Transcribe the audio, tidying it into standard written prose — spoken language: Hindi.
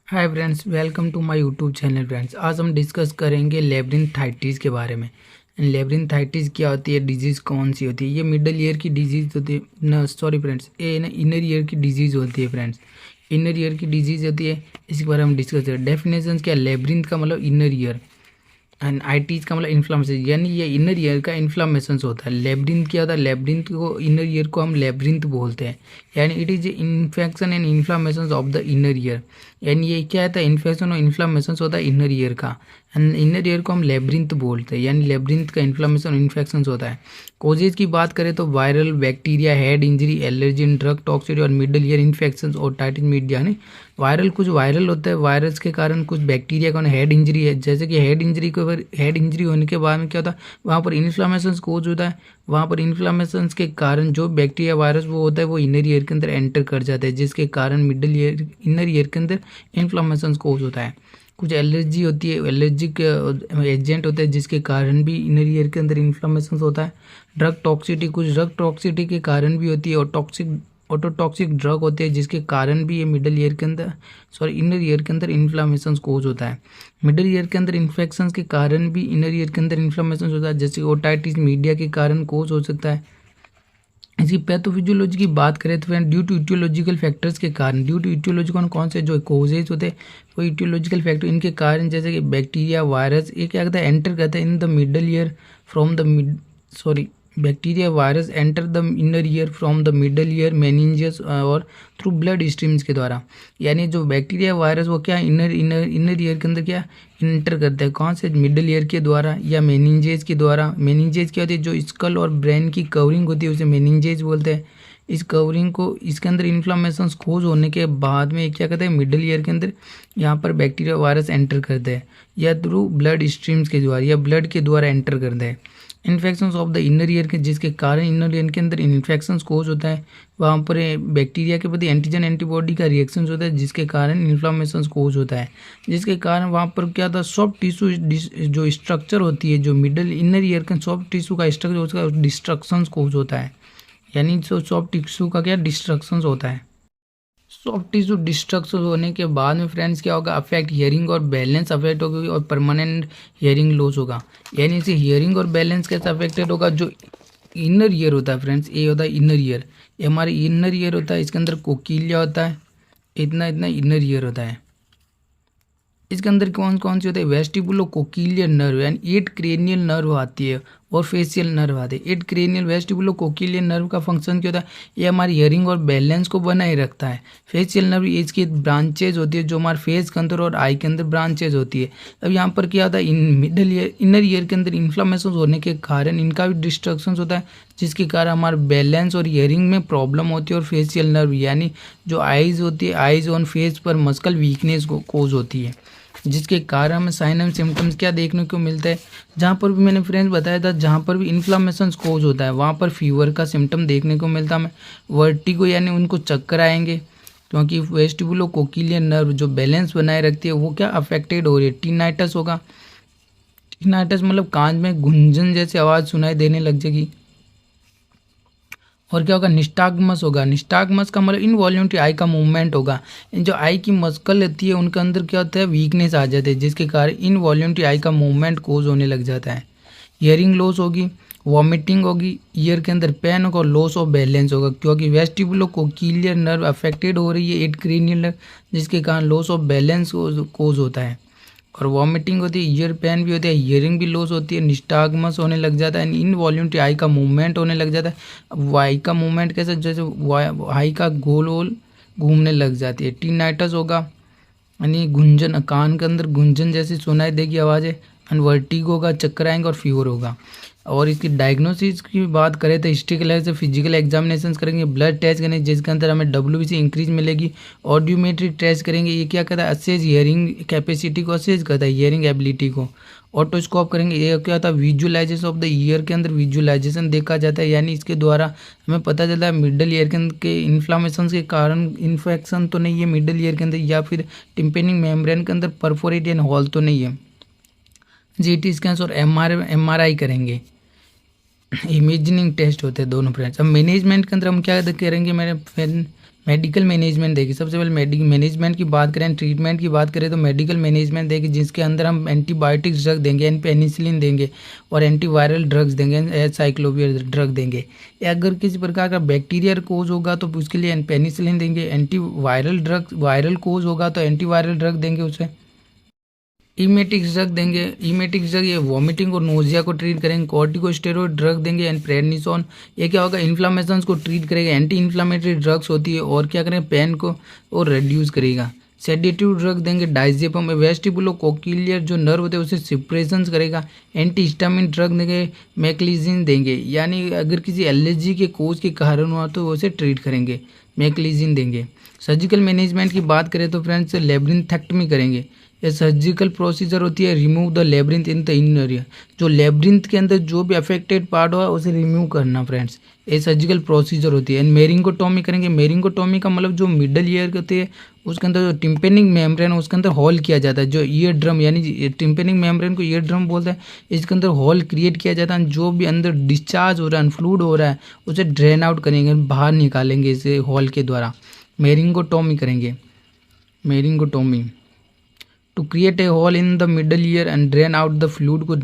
Hi friends, welcome to my YouTube channel. Friends, आज हम डिस्कस करेंगे लेब्रिंथाइटिस के बारे में। लेब्रिंथाइटिस क्या होती है, डिजीज़ कौन सी होती है। ये मिडल ईयर की डिजीज़ होती है ना, सॉरी फ्रेंड्स, ये ना इनर ईयर की डिजीज़ होती है। फ्रेंड्स, इनर ईयर की डिजीज़ होती है, इसके बारे में हम डिस्कस करें। डेफिनेशन क्या, लेब्रिंथ का मतलब इनर ईयर एंड आइटीज का मतलब इन्फ्लामेशन, यानी ये इनर ईयर का इन्फ्लामेशन होता है। लेब्रिंथ क्या होता है, लेब्रिंथ को इनर ईयर को हम लेब्रिंथ बोलते हैं, यानी it is infection and inflammation of the inner ear. यानी ये क्या होता है, इन्फेक्शन और इन्फ्लामेशन होता है इनर ईयर का, एंड इनर ईयर को हम लेब्रिंथ बोलते हैं, यानी लेब्रिंथ का इन्फ्लामेशन और इन्फेक्शन होता है। कोजेज की बात करें तो viral, bacteria, head injury, allergy, drug toxicity और मिडल ईयर इन्फेक्शन और टाइटिस मीडिया। यानी वायरल, कुछ वायरल होता है, वायरस के कारण कुछ बैक्टीरिया का हेड इंजरी है। जैसे कि हेड इंजरी को, हेड इंजरी होने के बाद में क्या होता है, वहाँ पर इन्फ्लामेशन कोज होता है। वहाँ पर इन्फ्लामेशन के कारण जो बैक्टीरिया वायरस वो होता है वो इनर ईयर के अंदर एंटर कर जाता है, जिसके कारण मिडल ईयर, इनर ईयर के अंदर इन्फ्लामेशन कोज होता है। कुछ एलर्जी होती है, एलर्जिक एजेंट होते हैं जिसके कारण भी इनर ईयर के अंदर इन्फ्लामेशन होता है। ड्रग टॉक्सिटी, कुछ ड्रग टॉक्सिटी के कारण भी होती है, और ऑटोटॉक्सिक ड्रग होते हैं जिसके कारण भी ये मिडल ईयर के अंदर, सॉरी, इनर ईयर के अंदर इन्फ्लामेशन कोज होता है। मिडल ईयर के अंदर इन्फेक्शन के कारण भी इनर ईयर के अंदर इन्फ्लामेशन होता है, जैसे ओटाइटिस मीडिया के कारण कोज हो सकता है। इसकी पैथोफिजियोलॉजी की बात करें तो ड्यू टू इटियोलॉजिकल फैक्टर्स के कारण, ड्यू टू इटियोलॉजी कौन से जो कोजेज होते हैं वो इटियोलॉजिकल फैक्टर, इनके कारण, जैसे कि बैक्टीरिया, वायरस, ये क्या करता है, एंटर करता है इन the middle year from the mid, sorry, bacteria virus enter the inner ear from the middle year meninges और थ्रू ब्लड स्ट्रीम्स के द्वारा। यानी जो बैक्टीरिया वायरस वो क्या इनर ईयर के अंदर क्या इंटर करता है, कौन से, मिडल ईयर के द्वारा या मेनिंजेज के द्वारा। मेनिंजेज क्या होती है, जो स्कल और ब्रेन की कवरिंग होती है उसे मेनिंजेज बोलते हैं। इस कवरिंग को, इसके अंदर इन्फ्लामेशन खोज होने के बाद में क्या कहते हैं, मिडल ईयर के अंदर यहाँ पर बैक्टीरिया वायरस एंटर करते हैं, या थ्रू ब्लड स्ट्रीम्स के द्वारा या ब्लड के द्वारा एंटर करते हैं। Infection of the inner ear के, जिसके कारण इनर ईयर के अंदर इन्फेक्शन कोज होता है, वहाँ पर बैक्टीरिया के प्रति एंटीजन एंटीबॉडी का रिएक्शन होता है, जिसके कारण इन्फ्लामेशन कोज होता है। जिसके कारण वहाँ पर क्या था, सॉफ्ट टिश्यू जो स्ट्रक्चर होती है, जो मिडल इनर ईयर का सॉफ्ट टिश्यू का स्ट्रक्चर, उसका डिस्ट्रक्शन कोज होता है। यानी जो सॉफ्ट टिश्यू का क्या डिस्ट्रक्शन होता है। सॉफ्ट टिश्यू डिस्ट्रक्शन होने के बाद में फ्रेंड्स क्या होगा, अफेक्ट हियरिंग और बैलेंस अफेक्ट होगी, और परमानेंट हियरिंग लॉस होगा। यानी इसे हियरिंग और बैलेंस कैसे अफेक्टेड होगा, जो इनर ईयर होता है फ्रेंड्स, ये होता है इनर ईयर, ये हमारे इनर ईयर होता है, इसके अंदर कोकिलिया होता है, इतना इतना इनर ईयर होता है। इसके अंदर कौन कौन सी होते हैं, वेस्टिबुलो कोकिलियर नर्व, यानी 8 क्रेनियल नर्व आती है और फेशियल नर्व आते हैं। 8 क्रेनियल वेस्टिबुलो कोकिलियर नर्व का फंक्शन क्या होता है, ये हमारी हियरिंग और बैलेंस को बनाए रखता है। फेशियल नर्व, ये इसकी ब्रांचेज होती है जो हमारे फेस के अंदर और आई के अंदर ब्रांचेज होती है। अब यहाँ पर क्या होता है, मिडल ईयर, इनर ईयर के अंदर इन्फ्लामेशन होने के कारण इनका भी डिस्ट्रक्शन होता है, जिसके कारण हमारे बैलेंस और हियरिंग में प्रॉब्लम होती है। और फेशियल नर्व यानी जो आइज होती है, आइज ऑन फेस पर मस्कल वीकनेस को कोज होती है, जिसके कारण हमें साइन एंड सिम्टम्स क्या देखने को मिलता है। जहाँ पर भी मैंने फ्रेंड्स बताया था, जहाँ पर भी इन्फ्लामेशन कोज होता है वहाँ पर फीवर का सिम्टम देखने को मिलता है हमें। वर्टिगो यानी उनको चक्कर आएंगे, क्योंकि वेस्टिबुलो कोकिलियर नर्व जो बैलेंस बनाए रखती है वो क्या अफेक्टेड हो रही है। टिनाइटस होगा, टिनाइटस मतलब कान में गुंजन जैसी आवाज़ सुनाई देने लग जाएगी। और क्या होगा, निस्टाग्मस होगा। निस्टाग्मस का मतलब इनवॉल्यूंटरी आई का मूवमेंट होगा। जो आई की मस्कल रहती है उनके अंदर क्या होता है, वीकनेस आ जाती है, जिसके कारण इनवॉल्यूंटरी आई का मूवमेंट कोज होने लग जाता है। हियरिंग लॉस होगी, वॉमिटिंग होगी, ईयर के अंदर पेन होगा और लॉस ऑफ बैलेंस होगा, क्योंकि वेस्टिबुलो कोकिलियर नर्व अफेक्टेड हो रही है, 8 क्रेनियल नर्व, जिसके कारण लॉस ऑफ बैलेंस कोज होता है। और वॉमिटिंग होती है, ईयर पेन भी होती है, हियरिंग भी लॉस होती है, निस्टाग्मस होने लग जाता है, इनवॉल्यूंटरी आई का मूवमेंट होने लग जाता है। अब आई का मूवमेंट कैसे, जैसे आई का गोल गोल घूमने लग जाती है। टिनाइटस होगा, यानी गुंजन, कान के अंदर गुंजन जैसी सुनाई देगी आवाज़ें। एंड वर्टिगो होगा, चक्कर आएंगे और फीवर होगा। और इसकी डायग्नोसिस की बात करें तो हिस्ट्रिकल से फिजिकल एग्जामिनेशन करेंगे, ब्लड टेस्ट करेंगे जिसके अंदर हमें WBC इंक्रीज मिलेगी, ऑडियोमेट्री टेस्ट करेंगे, ये क्या करता है, असेज हियरिंग कैपेसिटी को असेज करता है, हियरिंग एबिलिटी को। ऑटोस्कोप करेंगे, ये क्या होता है, विजुअलाइजेशन ऑफ द ईयर के अंदर विजुअलाइजेशन देखा जाता है, यानी इसके द्वारा हमें पता चलता है मिडल ईयर के अंदर के इन्फ्लामेशन के कारण इन्फेक्शन तो नहीं है मिडल ईयर के अंदर, या फिर टिम्पेनिक मेम्ब्रेन के अंदर परफोरेटेड हॉल तो नहीं है। GT स्कैन और MRI करेंगे, इमेजिनिंग टेस्ट होते हैं दोनों फ्रेंड्स। अब मैनेजमेंट के अंदर हम क्या करेंगे मेरे फ्रेंड, मेडिकल मैनेजमेंट देखिए, सबसे पहले मैनेजमेंट की बात करें, ट्रीटमेंट की बात करें तो मेडिकल मैनेजमेंट देखिए, जिसके अंदर हम एंटीबायोटिक्स ड्रग देंगे, पेनिसिलिन देंगे और एंटीवायरल ड्रग्स देंगे, साइक्लोवियर ड्रग देंगे। या अगर किसी प्रकार का बैक्टीरियल कोज होगा तो उसके लिए पेनिसिलिन देंगे, एंटीवायरल ड्रग वायरल कोज होगा तो एंटीवायरल ड्रग देंगे उसे। इमेटिक्स ड्रग देंगे, इमेटिक्स ड्रग ये वॉमिटिंग और नोजिया को ट्रीट करेंगे। कॉर्टिकोस्टेरॉइड ड्रग देंगे एंड प्रेडनिसोन, ये क्या होगा, इन्फ्लामेशंस को ट्रीट करेगा। एंटी इन्फ्लामेटरी ड्रग्स होती है और क्या करेंगे, पेन को और रिड्यूस करेगा। सेडेटिव ड्रग देंगे डाइजेपम, वेस्टिबुलोकोक्लियर जो नर्व होते हैं उसे सिप्रेशंस करेगा। एंटी हिस्टामिन ड्रग देंगे, मैक्लिजिन देंगे, यानी अगर किसी एलर्जी के कोज के कारण हुआ तो उसे ट्रीट करेंगे, मैक्लिजिन देंगे। सर्जिकल मैनेजमेंट की बात करें तो फ्रेंड्स लेब्रिंथेक्टमी करेंगे। ये सर्जिकल प्रोसीजर होती है, remove the labyrinth in the inner area, जो लेब्रिंथ के अंदर जो भी अफेक्टेड पार्ट हुआ उसे रिमूव करना फ्रेंड्स, ये सर्जिकल प्रोसीजर होती है। एंड मेरिंगोटोमी करेंगे। मेरिंगोटोमी का मतलब जो मिडल ईयर होती है उसके अंदर जो टिम्पेनिक मेम्ब्रेन है उसके अंदर होल किया जाता है, जो ईयर ड्रम यानी टिम्पेनिक मेम्ब्रेन को ईयर ड्रम बोलते हैं, इसके अंदर होल क्रिएट किया जाता है। जो भी अंदर डिस्चार्ज हो रहा है, फ्लूड हो रहा है, उसे ड्रेन आउट करेंगे, बाहर निकालेंगे इसे होल के द्वारा, मेरिंगोटोमी करेंगे। Myringotomy to create a hole in the middle ear and drain out the fluid को